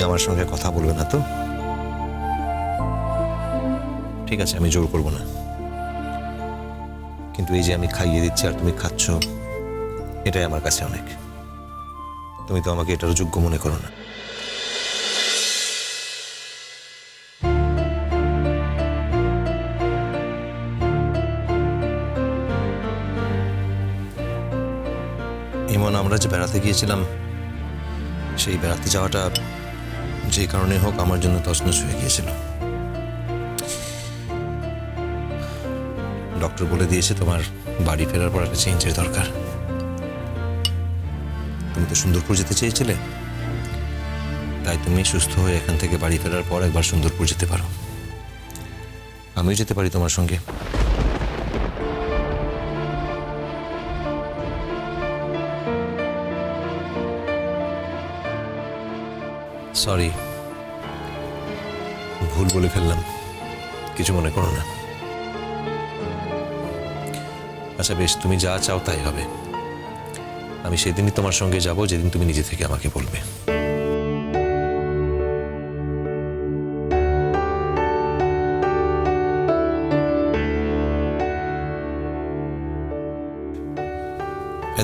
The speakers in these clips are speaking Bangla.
আমার সঙ্গে কথা বলবে না তো? ঠিক আছে, আমি জোর করব না, কিন্তু এই যে আমি খাইয়ে দিচ্ছি আর তুমি খাচ্ছ, এটাই আমার কাছে অনেক। তুমি তো আমাকে এটার যোগ্য মনে করো না। ইমন, আমরা যে বেড়াতে গিয়েছিলাম, সেই বেড়াতে যাওয়াটা যে কারণে হোক আমার জন্য তছনছ হয়ে গিয়েছিল। ডক্টর বলে দিয়েছে তোমার বাড়ি ফেরার পর একটা চেঞ্জের দরকার। তুমি তো সুন্দরপুর যেতে চেয়েছিলে, তাই তুমি সুস্থ হয়ে এখান থেকে বাড়ি ফেরার পর একবার সুন্দরপুর যেতে পারো। আমিও যেতে পারি তোমার সঙ্গে। সরি, ভুল বলে ফেললাম, কিছু মনে করো না। আচ্ছা বেশ, তুমি যা চাও তাই হবে। আমি সেদিনই তোমার সঙ্গে যাব যেদিন তুমি নিজে থেকে আমাকে বলবে।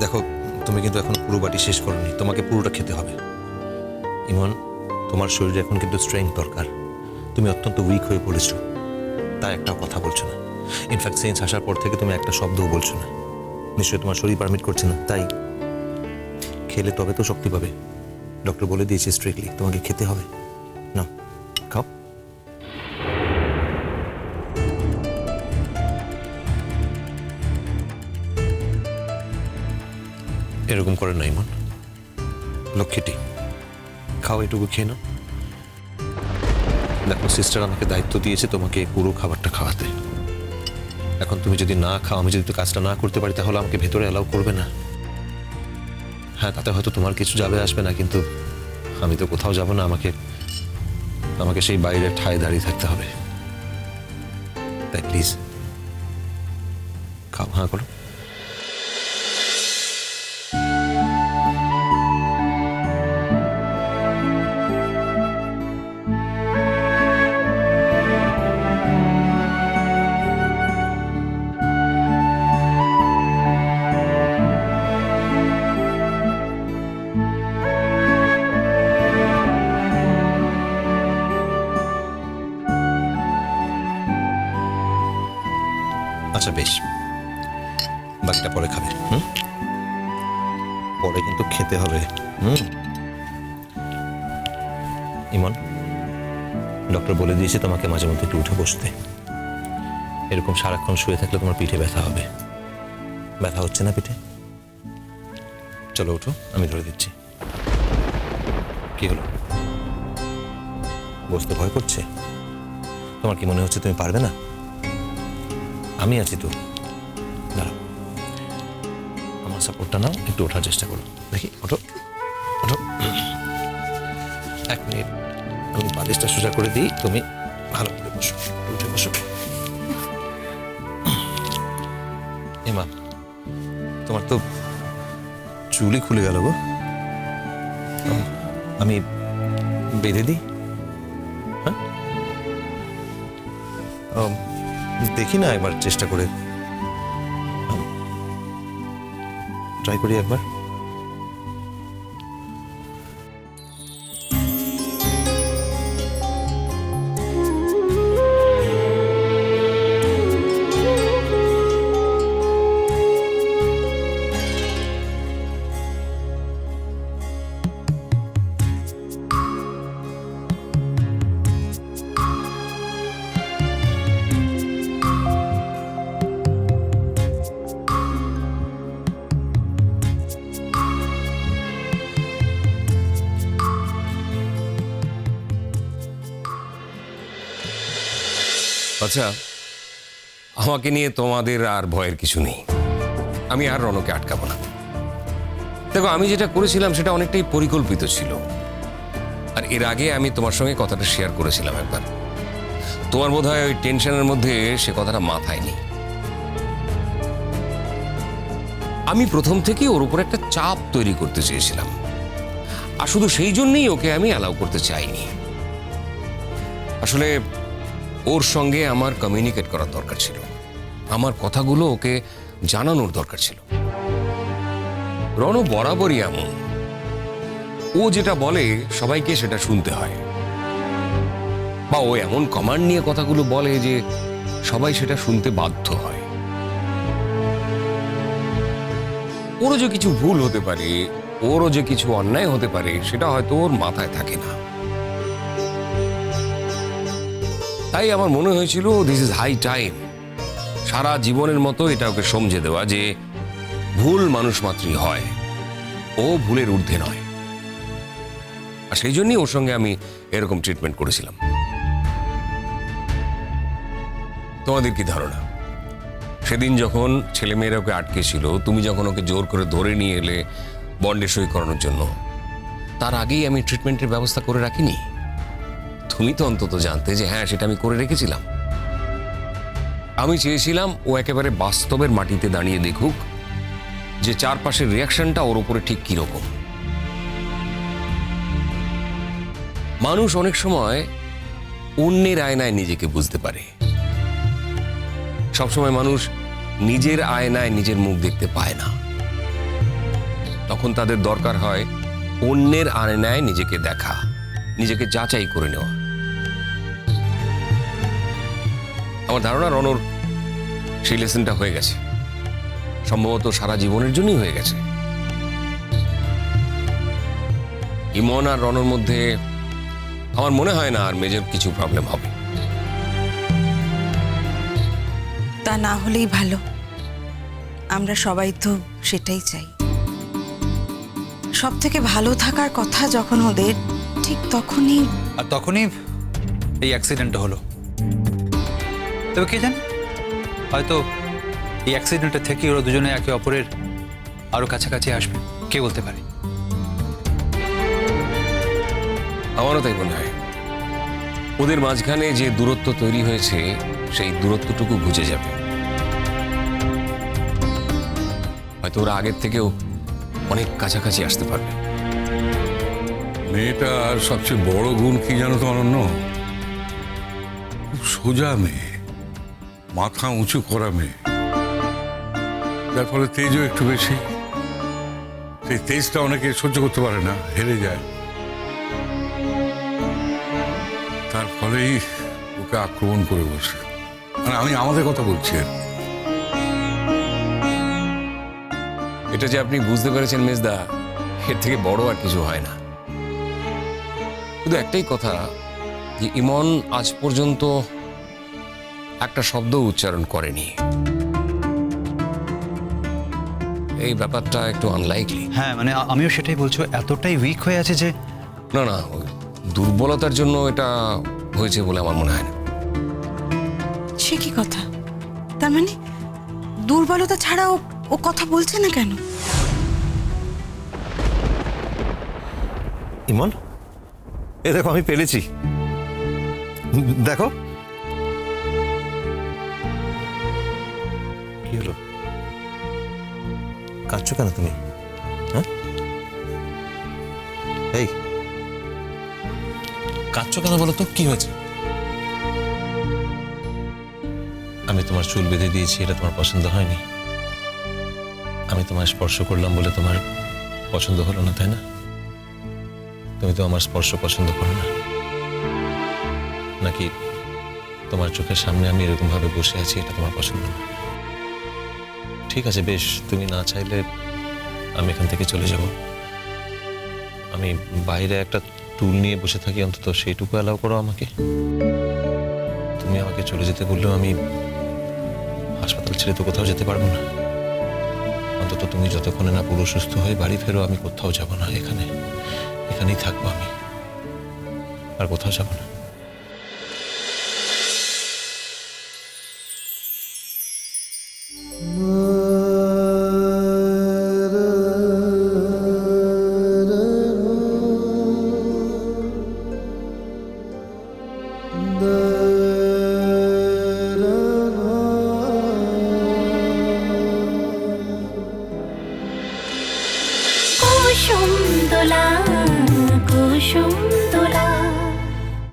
দেখো, তুমি কিন্তু এখন পুরো বাটি শেষ করোনি, তোমাকে পুরোটা খেতে হবে। ইমন, তোমার শরীরে এখন কিন্তু স্ট্রেংথ দরকার। তুমি অত্যন্ত উইক হয়ে পড়েছো, তাই একটা কথা বলছো না। ইনফ্যাক্ট সেন্স আসার পর থেকে তুমি একটা শব্দও বলছো না। নিশ্চয়ই তোমার শরীর পারমিট করছে না, তাই খেলে তবে তো শক্তি পাবে। ডক্টর বলে দিয়েছে স্ট্রিক্টলি তোমাকে খেতে হবে। না, খাও। এরকম করে না ইমন, লক্ষ্মীটি খাও, এটুকু খেয়ে নাও। দেখো, সিস্টার আমাকে দায়িত্ব দিয়েছে তোমাকে পুরো খাবারটা খাওয়াতে। এখন তুমি যদি না খাও, আমি যদি কাজটা না করতে পারি, তাহলে আমাকে ভেতরে অ্যালাউ করবে না। হ্যাঁ, তাতে হয়তো তোমার কিছু যাবে আসবে না, কিন্তু আমি তো কোথাও যাব না। আমাকে সেই বাইরে ঠায় দাঁড়িয়ে থাকতে হবে। তাই প্লিজ খাও, হ্যাঁ করো। আচ্ছা বেশ, বাকিটা পরে খাবে। পরে কিন্তু খেতে হবে। ইমন, ডক্টর বলে দিয়েছে তোমাকে মাঝে মধ্যে একটু উঠে বসতে। এরকম সারাক্ষণ শুয়ে থাকলে তোমার পিঠে ব্যথা হবে। ব্যথা হচ্ছে না পিঠে? চলো উঠো, আমি ধরে দিচ্ছি। কি হলো, বসতে ভয় করছে? তোমার কি মনে হচ্ছে তুমি পারবে না? আমি আছি তো, দাঁড়াও, আমার সাপোর্টটা নাও, একটু ওঠার চেষ্টা করো। দেখি, ওঠো ওঠো। 1 মিনিট, আমি বালিশটা সোজা করে দিই, তুমি ভালো করে বসো, উঠে বসো। এমা, তোমার তো চুলই খুলে গেল গো। আমি বেঁধে দিই? হ্যাঁ, দেখি না একবার চেষ্টা করে, ট্রাই করি একবার। আচ্ছা, আমাকে নিয়ে তোমাদের আর ভয়ের কিছু নেই। আমি আর রণকে আটকাবো না। দেখো, আমি যেটা করেছিলাম সেটা অনেকটাই পরিকল্পিত ছিল। আর এর আগে আমি তোমার সঙ্গে কথাটা শেয়ার করেছিলাম একবার। তোমার বোধহয় ওই টেনশনের মধ্যে সে কথাটা মাথায় নেই। আমি প্রথম থেকেই ওর উপর একটা চাপ তৈরি করতে চেয়েছিলাম। আর শুধু সেই জন্যই ওকে আমি অ্যালাউ করতে চাইনি। আসলে ওর সঙ্গে আমার কমিউনিকেট করার দরকার ছিল, আমার কথাগুলো ওকে জানানোর দরকার ছিল। রণ বরাবরই এমন, ও যেটা বলে সবাইকে সেটা শুনতে হয়, বা ও এমন কমান্ড নিয়ে কথাগুলো বলে যে সবাই সেটা শুনতে বাধ্য হয়। ওরও যে কিছু ভুল হতে পারে, ওরও যে কিছু অন্যায় হতে পারে, সেটা হয়তো ওর মাথায় থাকে না। তাই আমার মনে হয়েছিল দিস ইজ হাই টাইম সারা জীবনের মতো এটা ওকে সমঝে দেওয়া যে ভুল মানুষ মাত্রই হয়, ও ভুলের ঊর্ধ্বে নয়। আর সেই জন্যই ওর সঙ্গে আমি এরকম ট্রিটমেন্ট করেছিলাম। তোমাদের কি ধারণা, সেদিন যখন ছেলেমেয়েরা ওকে আটকে ছিল, তুমি যখন ওকে জোর করে ধরে নিয়ে এলে বন্ডে সই করানোর জন্য, তার আগেই আমি ট্রিটমেন্টের ব্যবস্থা করে রাখিনি? তুমি তো অন্তত জানতে যে হ্যাঁ, সেটা আমি করে রেখেছিলাম। আমি চেয়েছিলাম ও একেবারে বাস্তবের মাটিতে দাঁড়িয়ে দেখুক যে চারপাশের রিয়াকশনটা ওর উপরে ঠিক কিরকম। মানুষ অনেক সময় অন্যের আয়নায় নিজেকে বুঝতে পারে, সবসময় মানুষ নিজের আয়নায় নিজের মুখ দেখতে পায় না। তখন তাদের দরকার হয় অন্যের আয়নায় নিজেকে দেখা, নিজেকে যাচাই করে নেওয়া। আমার ধারণা রণর সেই লেসনটা হয়ে গেছে, সম্ভবত সারা জীবনের জন্যই হয়ে গেছে। ইমন আর রণর মধ্যে আমার মনে হয় না আর মেজর কিছু প্রবলেম হবে। তা না হলেই ভালো, আমরা সবাই তো সেটাই চাই। সব থেকে ভালো থাকার কথা যখন ওদের, ঠিক তখনই এই অ্যাক্সিডেন্টটা হলো। তবে কে জানে, হয়তো এই অ্যাক্সিডেন্টটা থেকে ওরা দুজনে একে অপরের আরো কাছাকাছি আসবে, কে বলতে পারে। আমারও তাই মনে হয়, ওদের মাঝখানে যে দূরত্ব তৈরি হয়েছে সেই দূরত্বটুকু ঘুচে যাবে। হয়তো ওরা আগের থেকেও অনেক কাছাকাছি আসতে পারবে। মেয়েটার সবচেয়ে বড় গুণ কি জানো তো অনন্য? খুব সোজা মেয়ে, মাথা উঁচু করা মেয়ে, যার ফলে তেজও একটু বেশি। সেই তেজটা অনেকে সহ্য করতে পারে না, হেরে যায়। তার ফলেই ওকে আক্রমণ করে বসে। মানে আমি আমাদের কথা বলছি। এটা যে আপনি বুঝতে পেরেছেন মেজদা, এর থেকে বড় আর কিছু হয় না। শুধু একটাই কথা, যে ইমন আজ পর্যন্ত একটা শব্দ উচ্চারণ করেনি। এই ব্যাপারটা একটু আনলাইকলি। হ্যাঁ, মানে আমিও সেটাই বলছি, এতটাই উইক হয়ে আছে যে না না, ওই দুর্বলতার জন্য এটা হয়েছে বলে আমার মনে হয় না। সে কি কথা? তার মানে দুর্বলতা ছাড়া ও কথা বলছে না কেন? ইমন, এ দেখো আমি পেরেছি, দেখো। কি হলো, কাঁদছো কেন তুমি? হ্যাঁ, এই কাঁদছো কেন বলো তো, কি হয়েছে? আমি তোমার চুল বেঁধে দিয়েছি, এটা তোমার পছন্দ হয়নি। আমি তোমার স্পর্শ করলাম বলে তোমার পছন্দ হলো না, তাই না? তুমি তো আমার স্পর্শ পছন্দ করো না, নাকি তোমার চোখের সামনে আমি এরকম ভাবে বসে আছি এটা তোমার পছন্দ না? ঠিক আছে, বেশ, তুমি না চাইলে আমি এখান থেকে চলে যাব। আমি বাইরে একটা টুল নিয়ে বসে থাকি, অন্তত সেইটুকু অ্যালাউ করো আমাকে। তুমি আমাকে চলে যেতে বললেও আমি হাসপাতাল ছেড়ে তো কোথাও যেতে পারবো না। অন্তত তুমি যতক্ষণে না পুরো সুস্থ হয়ে বাড়ি ফেরো, আমি কোথাও যাব না, এখানেই থাকবো, আমি আর কোথাও যাব না। কুসুম দোলা কুসুম